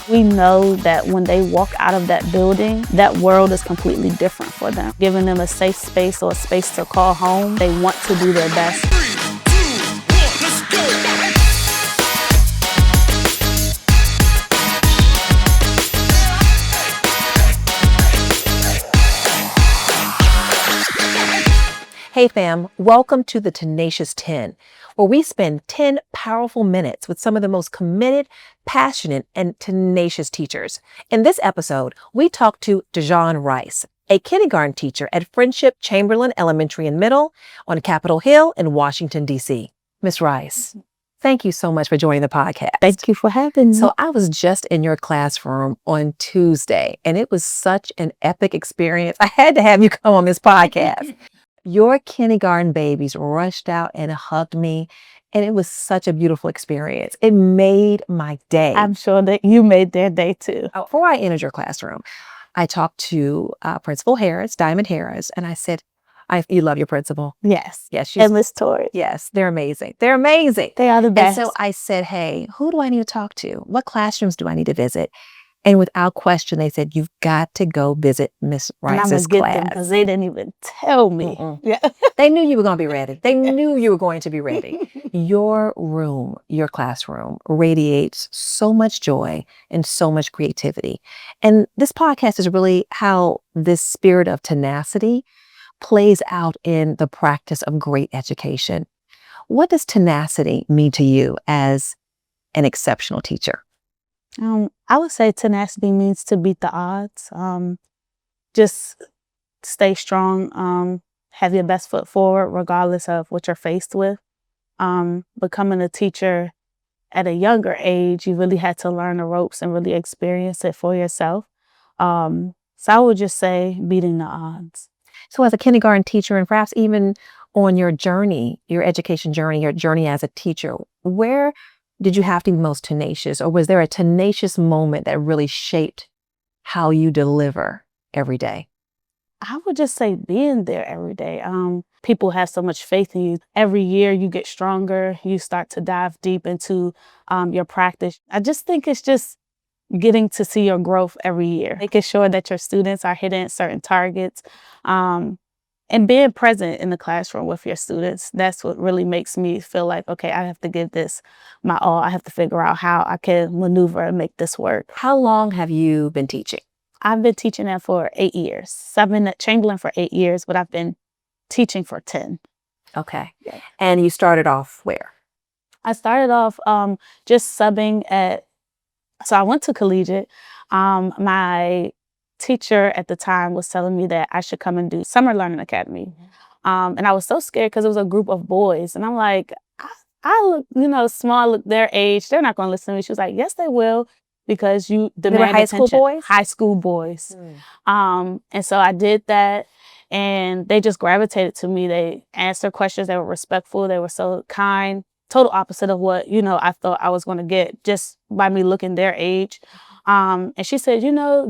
We know that when they walk out of that building, that world is completely different for them. Giving them a safe space or a space to call home, they want to do their best. 3, 2, 1, let's go! Hey fam, welcome to the Tenacious 10, where we spend 10 powerful minutes with some of the most committed, passionate, and tenacious teachers. In this episode, we talk to Daijon Rice, a kindergarten teacher at Friendship Chamberlain Elementary and Middle on Capitol Hill in Washington, D.C. Miss Rice, thank you so much for joining the podcast. Thank you for having me. So I was just in your classroom on Tuesday, and it was such an epic experience. I had to have you come on this podcast. Your kindergarten babies rushed out and hugged me, and it was such a beautiful experience. It made my day. I'm sure that you made their day too. Before I entered your classroom, I talked to Principal Harris, Diamond Harris, and I said, you love your principal? Yes. Yes. And Miss Torres. Yes, they're amazing. They're amazing. They are the best. And so I said, hey, who do I need to talk to? What classrooms do I need to visit? And without question, they said, you've got to go visit Miss Rice's class. Because they didn't even tell me. Yeah. They knew you were going to be ready. They knew you were going to be ready. Your room, your classroom radiates so much joy and so much creativity. And this podcast is really how this spirit of tenacity plays out in the practice of great education. What does tenacity mean to you as an exceptional teacher? I would say tenacity means to beat the odds. Just stay strong. Have your best foot forward, regardless of what you're faced with. Becoming a teacher at a younger age, you really had to learn the ropes and really experience it for yourself. So I would just say beating the odds. So as a kindergarten teacher, and perhaps even on your journey, your education journey, your journey as a teacher, where did you have to be most tenacious, or was there a tenacious moment that really shaped how you deliver every day? I would just say being there every day. People have so much faith in you. Every year you get stronger. You start to dive deep into your practice. I just think it's just getting to see your growth every year, making sure that your students are hitting certain targets, and being present in the classroom with your students. That's what really makes me feel like, okay, I have to give this my all. I have to figure out how I can maneuver and make this work. How long have you been teaching? I've been teaching that for 8 years. So I've been at Chamberlain for 8 years, but I've been teaching for 10. Okay. Yeah. And you started off where? I started off just subbing so I went to collegiate. My teacher at the time was telling me that I should come and do summer learning academy. And I was so scared because it was a group of boys. And I'm like, I look, small, look their age. They're not going to listen to me. She was like, yes, they will, because you demand high school boys? High school boys. And so I did that, and they just gravitated to me. They answered questions. They were respectful. They were so kind. Total opposite of what, I thought I was going to get just by me looking their age. And she said,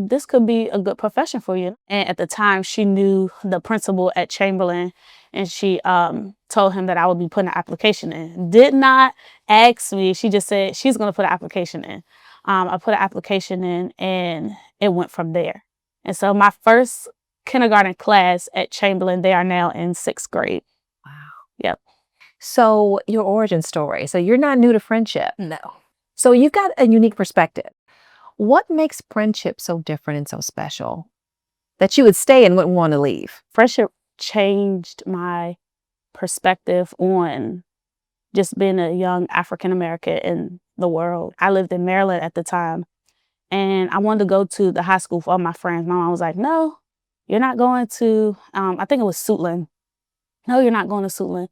this could be a good profession for you. And at the time, she knew the principal at Chamberlain, and she told him that I would be putting an application in. Did not ask me. She just said she's going to put an application in. I put an application in, and it went from there. And so my first kindergarten class at Chamberlain, they are now in 6th grade. Wow. Yep. So your origin story. So you're not new to Friendship. No. So you've got a unique perspective. What makes Friendship so different and so special that you would stay and wouldn't want to leave? Friendship changed my perspective on just being a young African American in the world. I lived in Maryland at the time, and I wanted to go to the high school for all my friends. My mom was like, no, you're not going to, I think it was Suitland. No, you're not going to Suitland.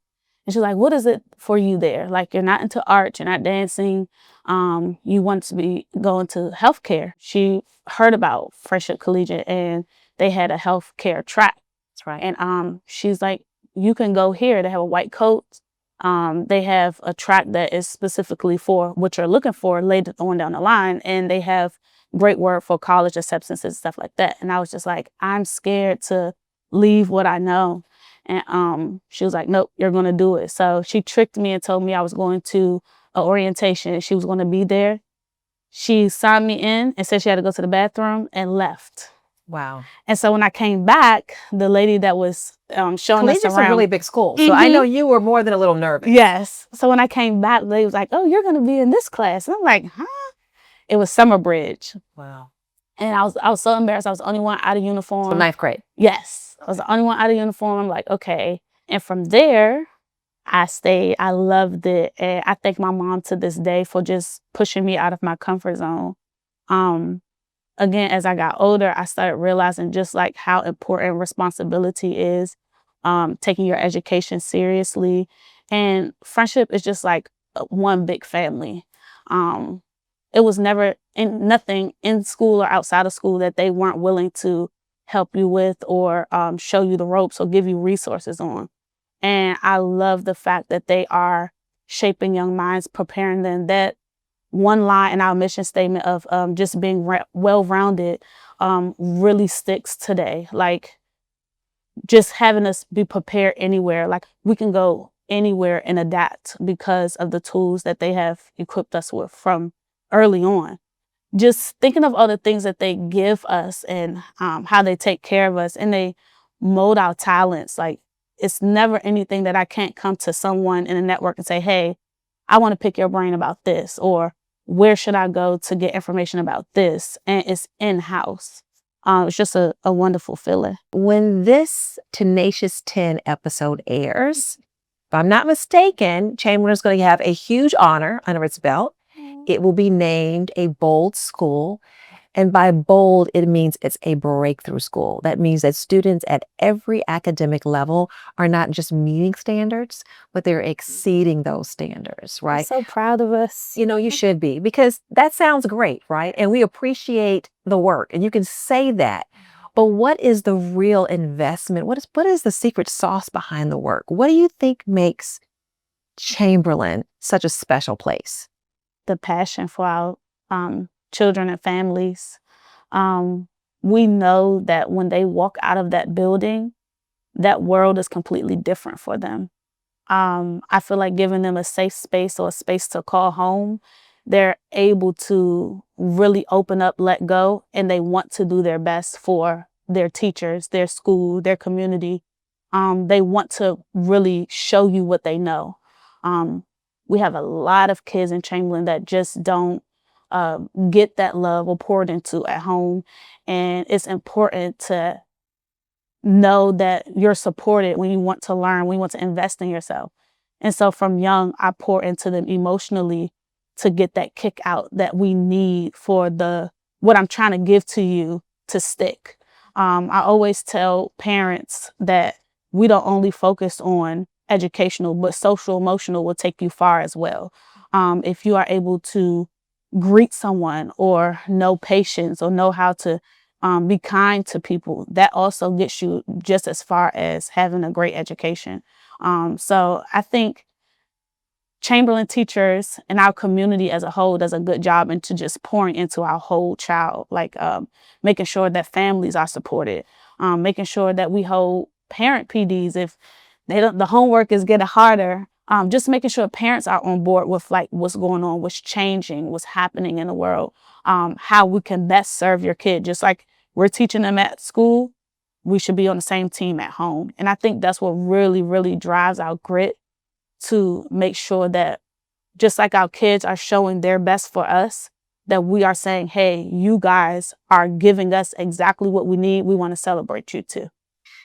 And she's like, what is it for you there? Like, you're not into art, you're not dancing. You want to be going to healthcare. She heard about Friendship Collegiate, and they had a healthcare track. That's right. And she's like, you can go here. They have a white coat. They have a track that is specifically for what you're looking for later on down the line. And they have great work for college acceptances and stuff like that. And I was just like, I'm scared to leave what I know. And she was like, nope, you're going to do it. So she tricked me and told me I was going to an orientation. She was going to be there. She signed me in and said she had to go to the bathroom and left. Wow. And so when I came back, the lady that was showing us Collegiate's around. a really big school, so I know you were more than a little nervous. Yes. So when I came back, they was like, "Oh, you're going to be in this class." And I'm like, "Huh?" It was summer bridge. Wow. And I was so embarrassed. I was the only one out of uniform. So 9th grade. Yes. I was the only one out of uniform. I'm like, okay. And from there, I stayed. I loved it. And I thank my mom to this day for just pushing me out of my comfort zone. Again, as I got older, I started realizing just like how important responsibility is, taking your education seriously. And friendship is just like one big family. It was never nothing in school or outside of school that they weren't willing to help you with or show you the ropes or give you resources on. And I love the fact that they are shaping young minds, preparing them. That one line in our mission statement of just being well-rounded really sticks today. Like just having us be prepared anywhere. Like we can go anywhere and adapt because of the tools that they have equipped us with from early on. Just thinking of all the things that they give us and how they take care of us and they mold our talents. Like it's never anything that I can't come to someone in a network and say, "Hey, I want to pick your brain about this," or "Where should I go to get information about this?" And it's in-house. It's just a wonderful feeling. When this Tenacious 10 episode airs, if I'm not mistaken, Chamberlain is going to have a huge honor under its belt. It will be named a bold school. And by bold, it means it's a breakthrough school. That means that students at every academic level are not just meeting standards, but they're exceeding those standards, right? I'm so proud of us. You know, you should be, because that sounds great, right? And we appreciate the work, and you can say that. But what is the real investment? What is the secret sauce behind the work? What do you think makes Chamberlain such a special place? The passion for our children and families. We know that when they walk out of that building, that world is completely different for them. I feel like giving them a safe space or a space to call home, they're able to really open up, let go, and they want to do their best for their teachers, their school, their community. They want to really show you what they know. We have a lot of kids in Chamberlain that just don't get that love or poured into at home. And it's important to know that you're supported when you want to learn, when you want to invest in yourself. And so from young, I pour into them emotionally to get that kick out that we need for what I'm trying to give to you to stick. I always tell parents that we don't only focus on educational, but social emotional will take you far as well. If you are able to greet someone or know patience or know how to be kind to people, that also gets you just as far as having a great education. So I think Chamberlain teachers and our community as a whole does a good job into just pouring into our whole child, like making sure that families are supported, making sure that we hold parent PDs if the homework is getting harder. Just making sure parents are on board with like what's going on, what's changing, what's happening in the world, how we can best serve your kid. Just like we're teaching them at school, we should be on the same team at home. And I think that's what really, really drives our grit to make sure that just like our kids are showing their best for us, that we are saying, hey, you guys are giving us exactly what we need. We want to celebrate you too.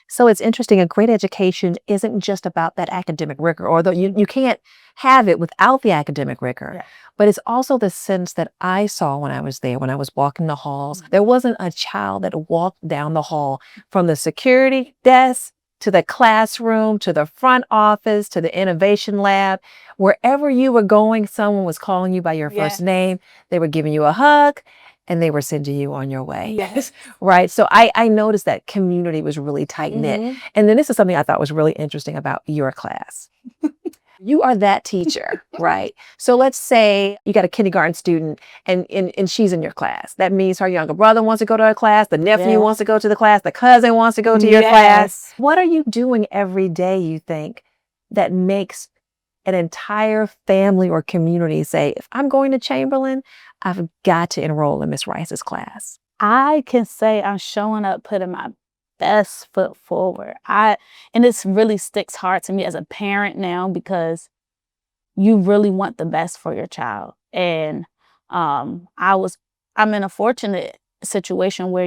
So it's interesting, a great education isn't just about that academic rigor, although you can't have it without the academic rigor. Yeah. But it's also the sense that I saw when I was there, when I was walking the halls. There wasn't a child that walked down the hall from the security desk to the classroom, to the front office, to the innovation lab. Wherever you were going, someone was calling you by your first name. They were giving you a hug, and they were sending you on your way. Yes. Right. So I noticed that community was really tight knit. And then this is something I thought was really interesting about your class. You are that teacher, right? So let's say you got a kindergarten student and she's in your class. That means her younger brother wants to go to her class, the nephew wants to go to the class, the cousin wants to go to your class. What are you doing every day, you think, that makes an entire family or community say, if I'm going to Chamberlain, I've got to enroll in Miss Rice's class? I can say I'm showing up, putting my best foot forward. And this really sticks hard to me as a parent now because you really want the best for your child. And I'm in a fortunate situation where,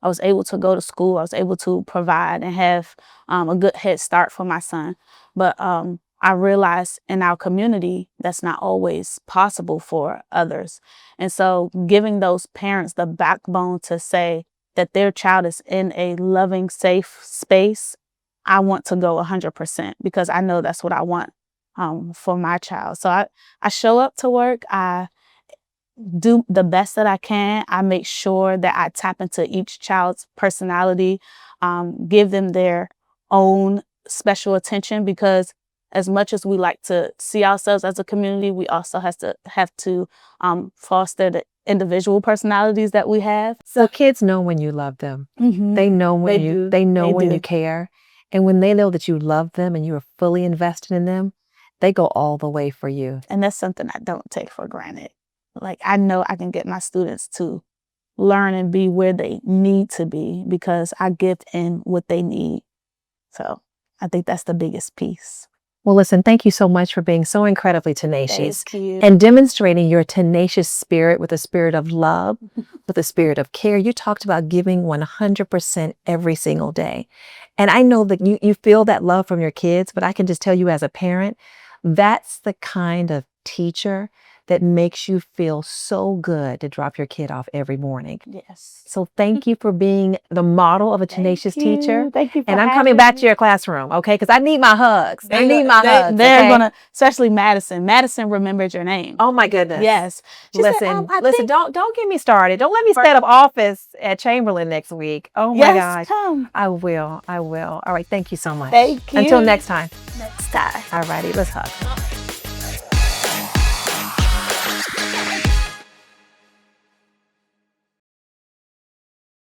I was able to go to school. I was able to provide and have a good head start for my son. But I realized in our community, that's not always possible for others. And so giving those parents the backbone to say that their child is in a loving, safe space, I want to go 100% because I know that's what I want for my child. So I show up to work. I do the best that I can. I make sure that I tap into each child's personality, give them their own special attention because as much as we like to see ourselves as a community, we also have to foster the individual personalities that we have. So kids know when you love them. They know when you care. And when they know that you love them and you are fully invested in them, they go all the way for you. And that's something I don't take for granted. Like, I know I can get my students to learn and be where they need to be because I give in what they need. So I think that's the biggest piece. Well, listen, thank you so much for being so incredibly tenacious Thank you. and demonstrating your tenacious spirit with a spirit of love, with a spirit of care. You talked about giving 100% every single day. And I know that you feel that love from your kids, but I can just tell you as a parent, that's the kind of teacher that makes you feel so good to drop your kid off every morning. Yes. So thank you for being the model of a tenacious teacher. Thank you for And I'm coming back to your classroom, okay? Because I need my hugs. I need my hugs. They're okay? gonna, especially Madison. Madison remembered your name. Oh my goodness. Yes. She said, Listen, don't get me started. Don't let me set up office at Chamberlain next week. Oh my gosh. Come. I will. All right. Thank you so much. Thank you. Until next time. Next time. All righty. Let's hug.